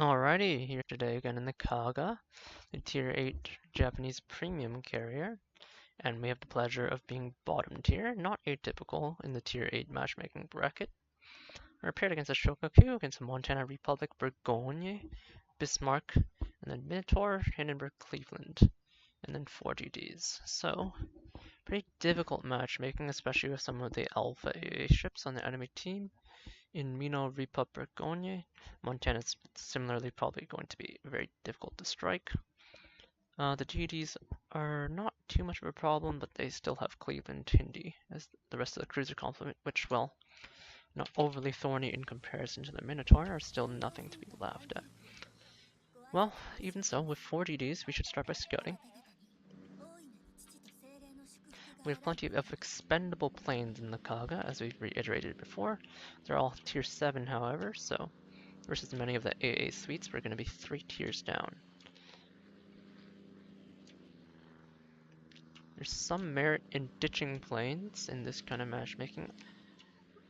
Alrighty, here today again in the Kaga, the Tier 8 Japanese premium carrier, and we have the pleasure of being bottom tier, not atypical in the Tier 8 matchmaking bracket. We're paired against a Shokaku, against a Montana Republic, Bourgogne, Bismarck, and then Minotaur, Hindenburg, Cleveland, and then 4 GDs. So, pretty difficult matchmaking, especially with some of the Alpha AA ships on the enemy team. In Mino Repa Bourgogne, Montana's similarly probably going to be very difficult to strike. The GDs are not too much of a problem, but they still have Cleveland Hindi as the rest of the cruiser complement, which, well, not overly thorny in comparison to the Minotaur, are still nothing to be laughed at. Well, even so, with 4 GDs, we should start by scouting. We have plenty of expendable planes in the Kaga, as we've reiterated before. They're all tier 7, however, so versus many of the AA suites, we're going to be 3 tiers down. There's some merit in ditching planes in this kind of matchmaking.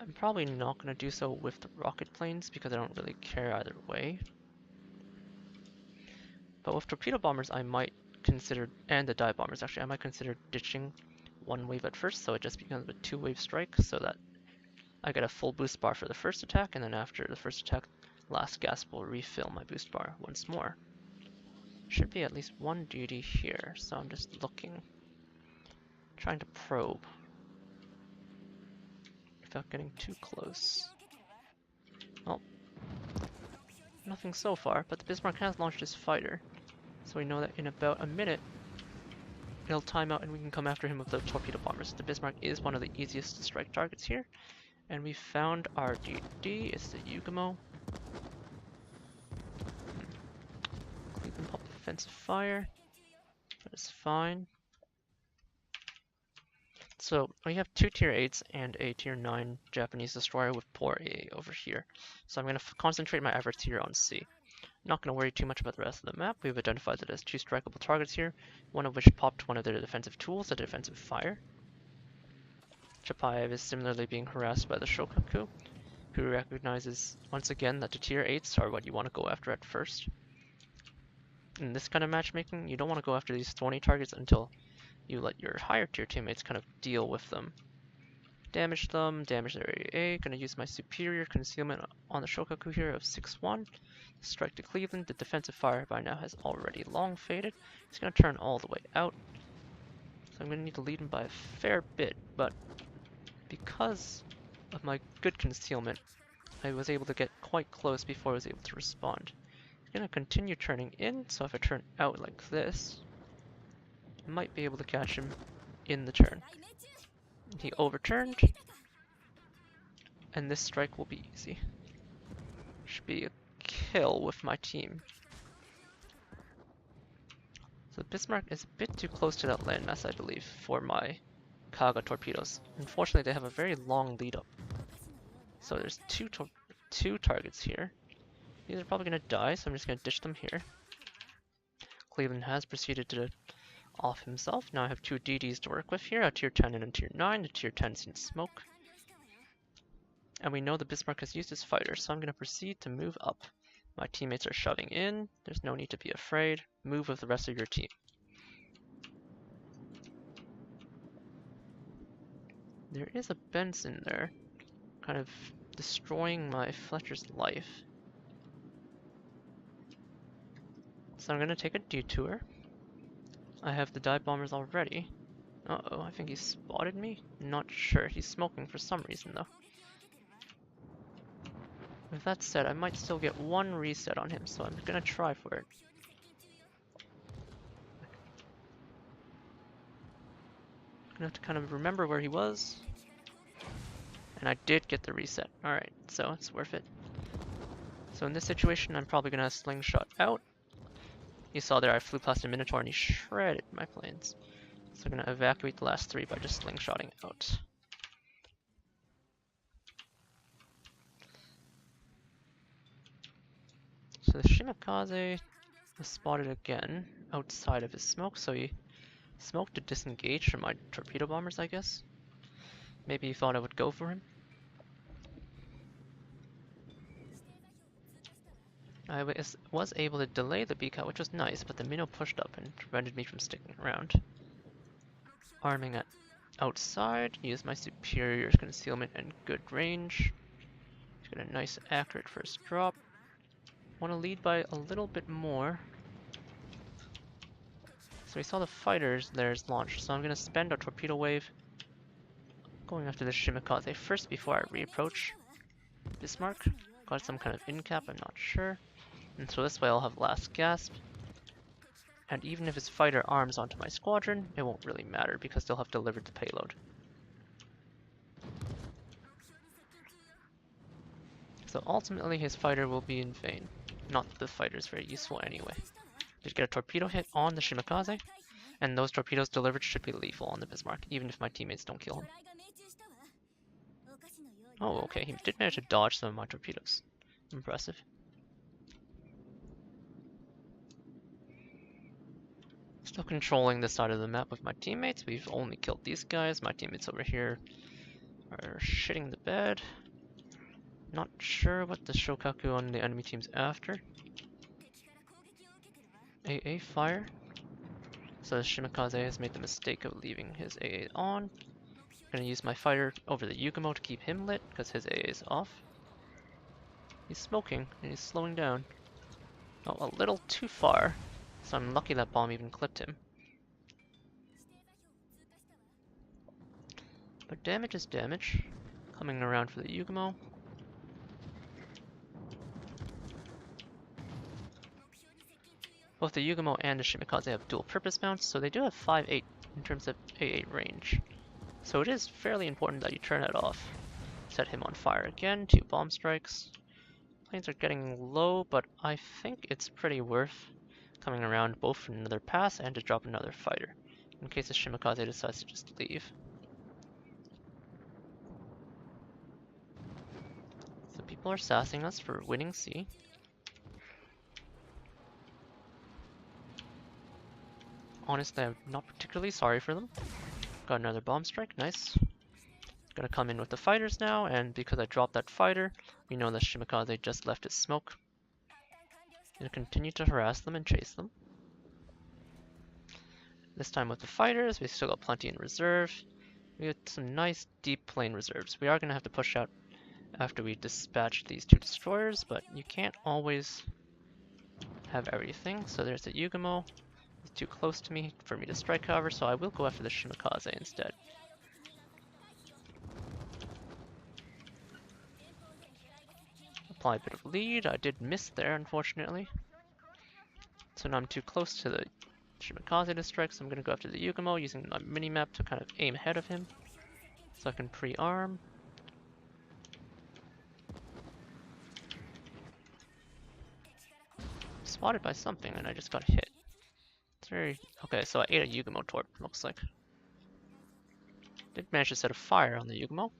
I'm probably not going to do so with the rocket planes because I don't really care either way. But with torpedo bombers, I might consider, and the dive bombers actually, I might consider ditching one wave at first, so it just becomes a 2-wave strike, so that I get a full boost bar for the first attack, and then after the first attack, last gasp will refill my boost bar once more. Should be at least one GD here, so I'm just looking, trying to probe without getting too close. Well, nothing so far, but the Bismarck has launched his fighter, so we know that in about a minute it'll time out and we can come after him with the torpedo bombers. The Bismarck is one of the easiest to strike targets here, and we found our GD. It's the Yugamo. Cleveland pop defensive fire. That is fine. So we have 2 tier 8s and a tier 9 Japanese destroyer with poor AA over here. So I'm going to concentrate my efforts here on C. Not going to worry too much about the rest of the map. We've identified it as 2 strikeable targets here, one of which popped one of their defensive tools, the defensive fire. Chapayev is similarly being harassed by the Shokaku, who recognizes once again that the tier 8s are what you want to go after at first. In this kind of matchmaking, you don't want to go after these thorny targets until you let your higher tier teammates kind of deal with them. Damage them, damage their AA. Gonna use my superior concealment on the Shokaku here of 6-1. Strike to Cleveland. The defensive fire by now has already long faded. He's gonna turn all the way out. So I'm gonna need to lead him by a fair bit, but because of my good concealment, I was able to get quite close before I was able to respond. I'm gonna continue turning in, so if I turn out like this, I might be able to catch him in the turn. He overturned, and this strike will be easy. Should be a kill with my team. So Bismarck is a bit too close to that landmass, I believe, for my Kaga torpedoes. Unfortunately, they have a very long lead up. So there's two targets here. These are probably going to die, so I'm just going to ditch them here. Cleveland has proceeded to off himself. Now I have 2 DDs to work with here, a tier 10 and a tier 9. The tier 10 seen smoke. And we know the Bismarck has used his fighter, so I'm going to proceed to move up. My teammates are shoving in. There's no need to be afraid. Move with the rest of your team. There is a Benson there, kind of destroying my Fletcher's life. So I'm going to take a detour. I have the dive bombers already. Uh-oh, I think he spotted me? Not sure. He's smoking for some reason, though. With that said, I might still get one reset on him, so I'm gonna try for it. Gonna have to kind of remember where he was. And I did get the reset. Alright, so it's worth it. So in this situation, I'm probably gonna slingshot out. You saw there I flew past a Minotaur and he shredded my planes. So I'm gonna evacuate the last 3 by just slingshotting out. So the Shimakaze was spotted again outside of his smoke, so he smoked to disengage from my torpedo bombers, I guess. Maybe he thought I would go for him. I was able to delay the beak out, which was nice, but the minnow pushed up and prevented me from sticking around. Arming at outside, use my superior's concealment and good range. Get a nice accurate first drop. Want to lead by a little bit more. So we saw the fighters there's launched, so I'm going to spend a torpedo wave going after the Shimakaze first before I reapproach Bismarck. Got some kind of in-cap, I'm not sure. And so this way I'll have last gasp. And even if his fighter arms onto my squadron, it won't really matter because they'll have delivered the payload. So ultimately his fighter will be in vain. Not that the fighter is very useful anyway. Did get a torpedo hit on the Shimakaze, and those torpedoes delivered should be lethal on the Bismarck, even if my teammates don't kill him. Oh, okay, he did manage to dodge some of my torpedoes. Impressive. Still controlling this side of the map with my teammates. We've only killed these guys. My teammates over here are shitting the bed. Not sure what the Shokaku on the enemy team's after. AA fire. So the Shimakaze has made the mistake of leaving his AA on. I'm gonna use my fighter over the Yugumo to keep him lit because his AA is off. He's smoking and he's slowing down. Oh, a little too far. So I'm lucky that bomb even clipped him. But damage is damage. Coming around for the Yugumo. Both the Yugumo and the Shimakaze have dual purpose mounts, so they do have 5-8 in terms of AA range. So it is fairly important that you turn it off. Set him on fire again, 2 bomb strikes. Planes are getting low, but I think it's pretty worth coming around both for another pass and to drop another fighter, in case the Shimakaze decides to just leave. So people are sassing us for winning C. Honestly, I'm not particularly sorry for them. Got another bomb strike, nice. Gonna come in with the fighters now, and because I dropped that fighter, we know that Shimakaze just left his smoke. Gonna continue to harass them and chase them. This time with the fighters, we still got plenty in reserve. We got some nice deep plane reserves. We are gonna have to push out after we dispatch these 2 destroyers, but you can't always have everything. So there's the Yugumo. He's too close to me for me to strike, however, so I will go after the Shimakaze instead. Apply a bit of lead. I did miss there, unfortunately. So now I'm too close to the Shimakaze to strike, so I'm going to go after the Yugumo using my mini-map to kind of aim ahead of him. So I can pre-arm. Spotted by something and I just got hit. It's very... Okay, so I ate a Yugumo torp, looks like. Did manage to set a fire on the Yugumo.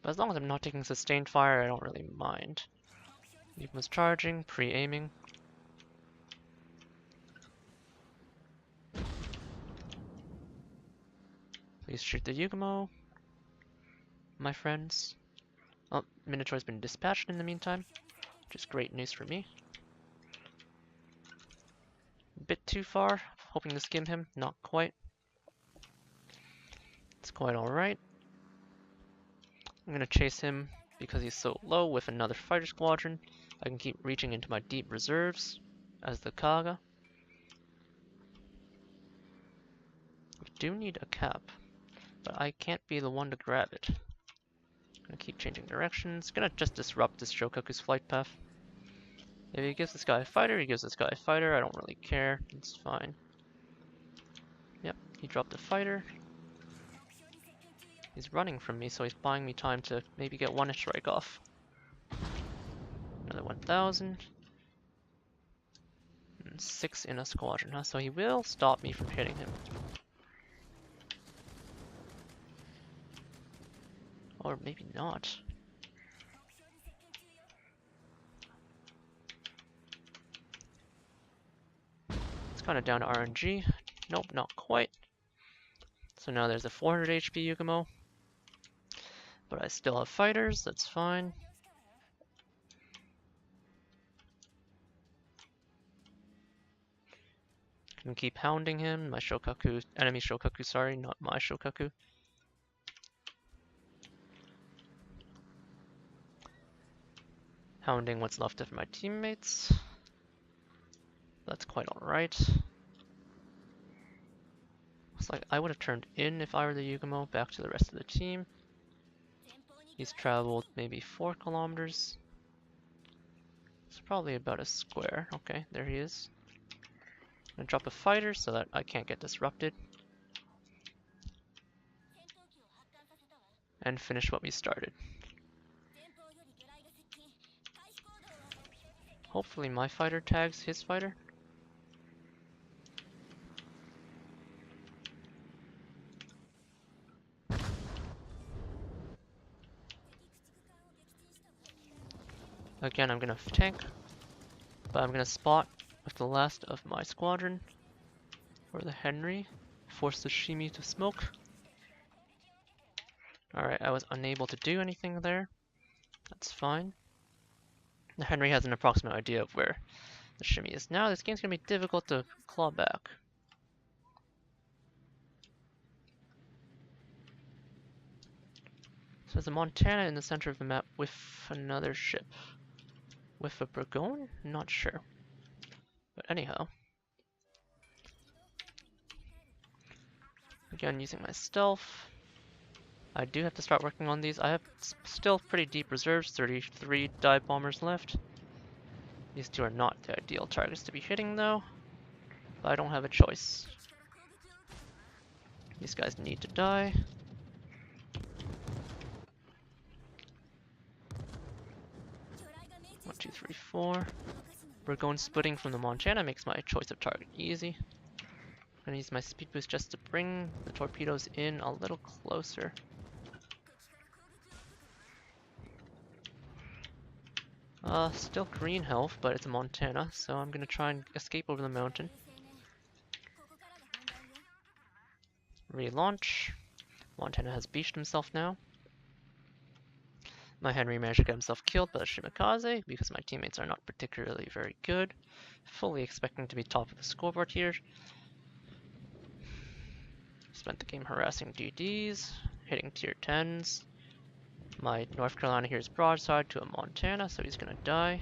But as long as I'm not taking sustained fire, I don't really mind. Yugumo's charging, pre-aiming. Please shoot the Yugumo, my friends. Oh, Minotaur's been dispatched in the meantime, which is great news for me. A bit too far, hoping to skim him, not quite. It's quite alright. I'm gonna chase him because he's so low with another fighter squadron. I can keep reaching into my deep reserves as the Kaga. We do need a cap, but I can't be the one to grab it. Gonna keep changing directions. Gonna just disrupt this Shokaku's flight path. If he gives this guy a fighter, he gives this guy a fighter. I don't really care. It's fine. Yep, he dropped a fighter. He's running from me, so he's buying me time to maybe get one strike off. Another 1,000. And 6 in a squadron, huh? So he will stop me from hitting him. Or maybe not. It's kind of down to RNG. Nope, not quite. So now there's a 400 HP Yugumo. But I still have fighters, that's fine. And keep hounding him. My Shokaku, enemy Shokaku, sorry, not my Shokaku. Hounding what's left of my teammates. That's quite alright. Looks like I would have turned in if I were the Yugumo back to the rest of the team. He's traveled maybe 4 kilometers. It's probably about a square. Okay, there he is. I'm gonna drop a fighter so that I can't get disrupted. And finish what we started. Hopefully my fighter tags his fighter. Again, I'm gonna tank, but I'm gonna spot with the last of my squadron, or the Henry, force the Shimi to smoke. Alright, I was unable to do anything there. That's fine. The Henry has an approximate idea of where the Shimi is now. This game's gonna be difficult to claw back. So there's a Montana in the center of the map with another ship. With a Burgoyne? Not sure. But anyhow. Again, using my stealth. I do have to start working on these. I have still pretty deep reserves, 33 dive bombers left. These two are not the ideal targets to be hitting though. But I don't have a choice. These guys need to die. One, two, three, four. Burgoyne splitting from the Montana makes my choice of target easy. I'm gonna use my speed boost just to bring the torpedoes in a little closer. Still green health, but it's a Montana, so I'm gonna try and escape over the mountain. Relaunch. Montana has beached himself now. My Henry managed to get himself killed by the Shimikaze because my teammates are not particularly very good. Fully expecting to be top of the scoreboard here. Spent the game harassing GDs, hitting tier 10s. My North Carolina here is broadside to a Montana, so he's gonna die.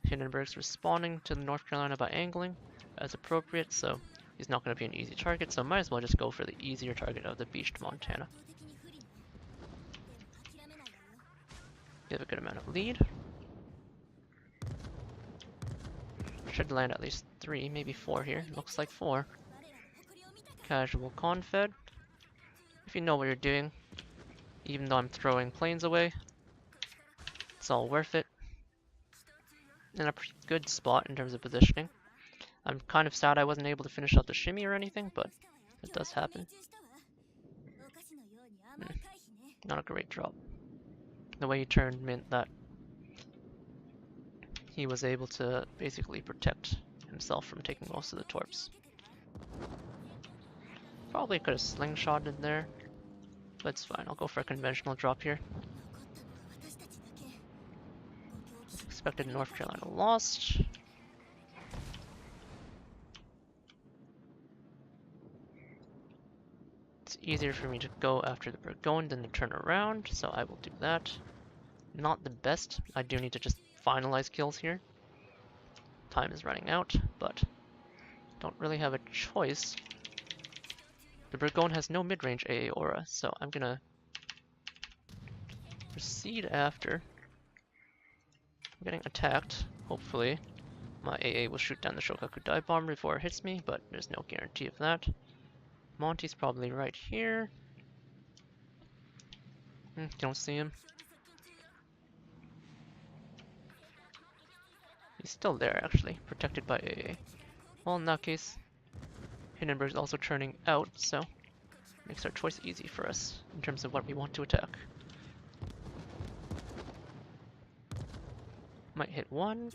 Hindenburg's responding to the North Carolina by angling as appropriate, so he's not gonna be an easy target, so might as well just go for the easier target of the beached Montana. Give a good amount of lead. Should land at least 3, maybe 4 here. Looks like 4. Casual confed. If you know what you're doing, even though I'm throwing planes away, it's all worth it. In a pretty good spot in terms of positioning. I'm kind of sad I wasn't able to finish out the shimmy or anything, but it does happen. Not a great drop. The way he turned meant that he was able to basically protect himself from taking most of the torps. Probably could have slingshotted there, but it's fine. I'll go for a conventional drop here. Expected North Carolina lost. It's easier for me to go after the Burgoyne than to turn around, so I will do that. Not the best. I do need to just finalize kills here. Time is running out, but don't really have a choice. The Burgoyne has no mid-range AA aura, so I'm gonna proceed after. I'm getting attacked. Hopefully my AA will shoot down the Shokaku dive bomber before it hits me, but there's no guarantee of that. Monty's probably right here. Don't see him. He's still there actually, protected by AA. Well, in that case, Hindenburg's also turning out, so makes our choice easy for us in terms of what we want to attack. Might hit one.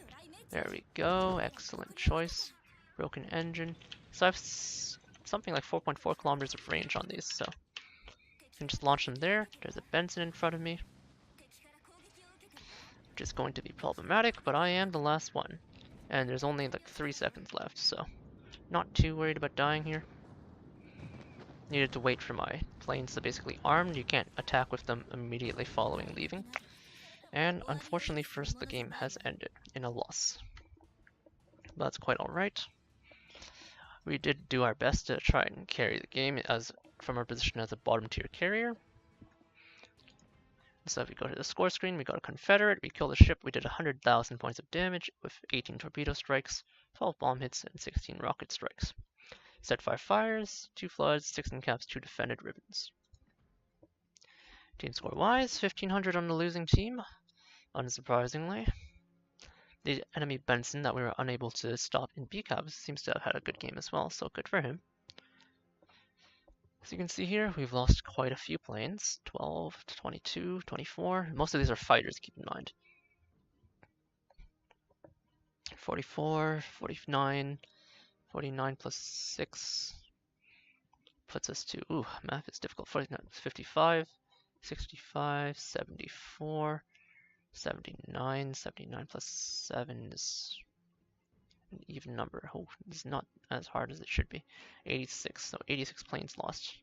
There we go. Excellent choice. Broken engine. So I have something like 4.4 kilometers of range on these, so I can just launch them there. There's a Benson in front of me, which is going to be problematic, but I am the last one. And there's only like 3 seconds left, so not too worried about dying here. Needed to wait for my planes to basically arm. You can't attack with them immediately following leaving. And unfortunately first the game has ended in a loss. But that's quite alright. We did do our best to try and carry the game as from our position as a bottom tier carrier. So if we go to the score screen, we got a Confederate, we killed a ship, we did 100,000 points of damage with 18 torpedo strikes, 12 bomb hits, and 16 rocket strikes. Set 5 fires, 2 floods, 6 encaps, 2 defended ribbons. Team score wise, 1500 on the losing team, unsurprisingly. The enemy Benson that we were unable to stop in BCABs seems to have had a good game as well, so good for him. As you can see here, we've lost quite a few planes, 12 to 22, 24. Most of these are fighters, keep in mind. 44, 49, 49 plus 6 puts us to, ooh, math is difficult, 49, 55, 65, 74, 79, 79 plus 7 is an even number. Oh, it's not as hard as it should be. 86, so 86 planes lost.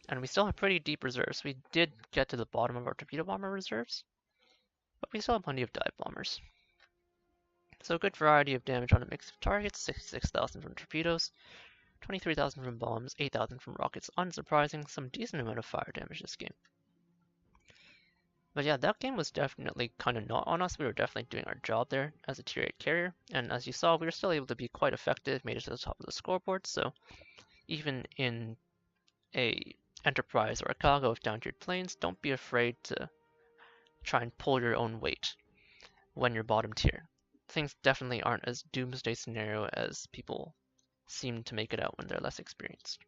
And we still have pretty deep reserves. We did get to the bottom of our torpedo bomber reserves, but we still have plenty of dive bombers. So a good variety of damage on a mix of targets, 66,000 from torpedoes, 23,000 from bombs, 8,000 from rockets. Unsurprising, some decent amount of fire damage this game. But yeah, that game was definitely kind of not on us. We were definitely doing our job there as a tier 8 carrier. And as you saw, we were still able to be quite effective, made it to the top of the scoreboard. So even in a Enterprise or a Kaga with down-tiered planes, don't be afraid to try and pull your own weight when you're bottom tier. Things definitely aren't as doomsday scenario as people seem to make it out when they're less experienced.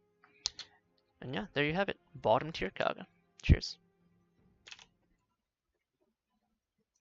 And yeah, there you have it. Bottom tier Kaga. Cheers.